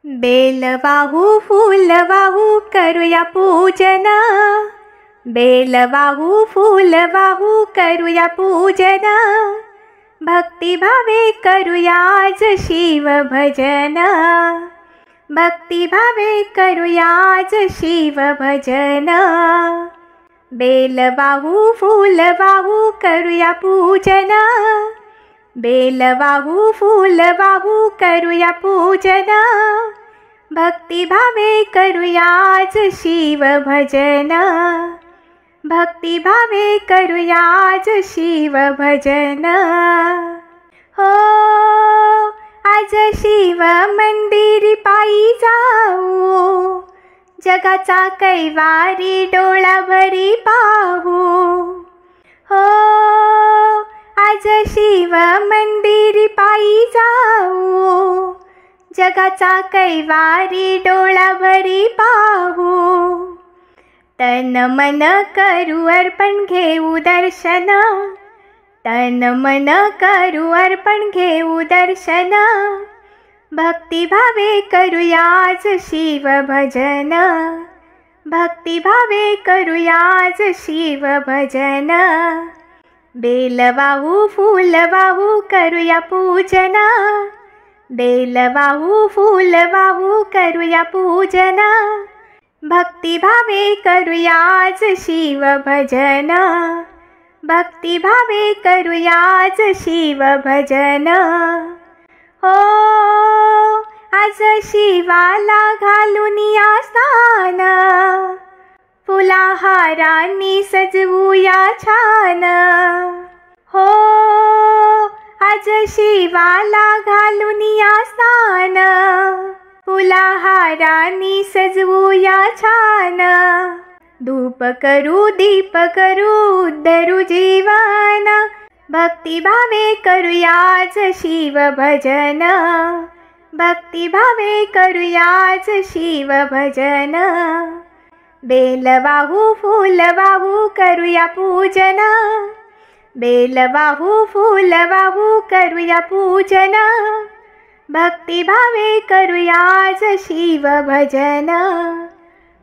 Bell वाहू फूल वाहू करूया पूजन, बेल वाहू फूल वाहू करूया पूजन, भक्तिभावे करूया आज शिव भजन, भक्तिभावे करूया आज शिव भजन। बेल वाहू फूल वाहू करूया पूजन, बेल वाहू फूल वाहू करूया पूजन, भक्तिभावे करूया आज शिव भजन, भक्तिभावे करूया आज शिव भजन। हो आज शिव मंदिरी पायी जाऊ, जगाचा कैवारी डोळाभरी पाहू। हो आज शिव मंदिरी पायी जाऊ, जगाचा कैवारी डोळाभरी पाहू। तन मन करू अर्पण घेऊ दर्शन, तन मन करू अर्पण घेऊ दर्शन, भक्तिभावे करूया आज शिव भजन, भक्तिभावे करूया आज शिव भजन। बेल वाहू फूल वाहू करूया पूजन, बेल वाहू फूल वाहू करूया पूजन, भक्तिभावे करूया आज शिव भजन, भक्तिभावे करूया आज शिव भजन। हो आज शिवाला घालून या स्नान, फुलाहारांनी सजवूया छान। हो आज शिवाला घालून या स्नान, फुलाहारांनी सजवूया छान। धूप करू दीप करू धरू जीवन, भक्तिभावे करूया आज शिव भजन, भक्तिभावे करूया आज शिव भजन। बेल वाहू फूल वाहू करूया पूजन, बेल वाहू फूल वाहू करूया पूजन, भक्तिभावे करूया आज शिव भजन,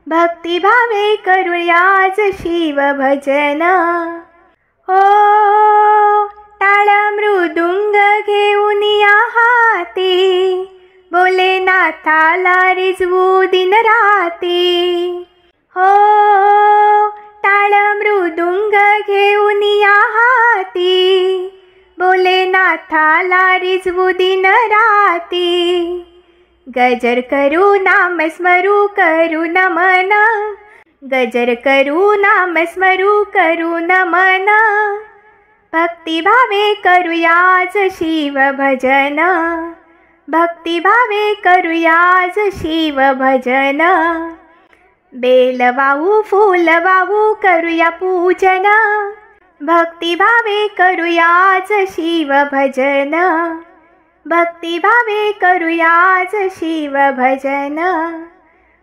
भक्तिभावे करूया आज शिव भजन। हो टाळ मृदुंग घेऊन या हाती, भोलेनाथाला रिझवू दिन राती। हो टाळ मृदुंग घेऊन या हाती, भोलेनाथाला रिझवू दिन राती। गजर करू नाम स्मरू करू नमन, गजर करू नाम स्मरू करू नमन, भक्तिभावे करूया आज शिव भजन, भक्तिभावे करूया आज शिव भजन। बेल वाहू फूल वाहू करूया पूजन, भक्तिभावे करूया आज शिव भजन, भक्तिभावे करूया आज शिव भजन,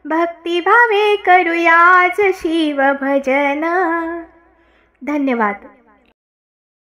भक्तिभावे करूया आज शिव भजन। धन्यवाद।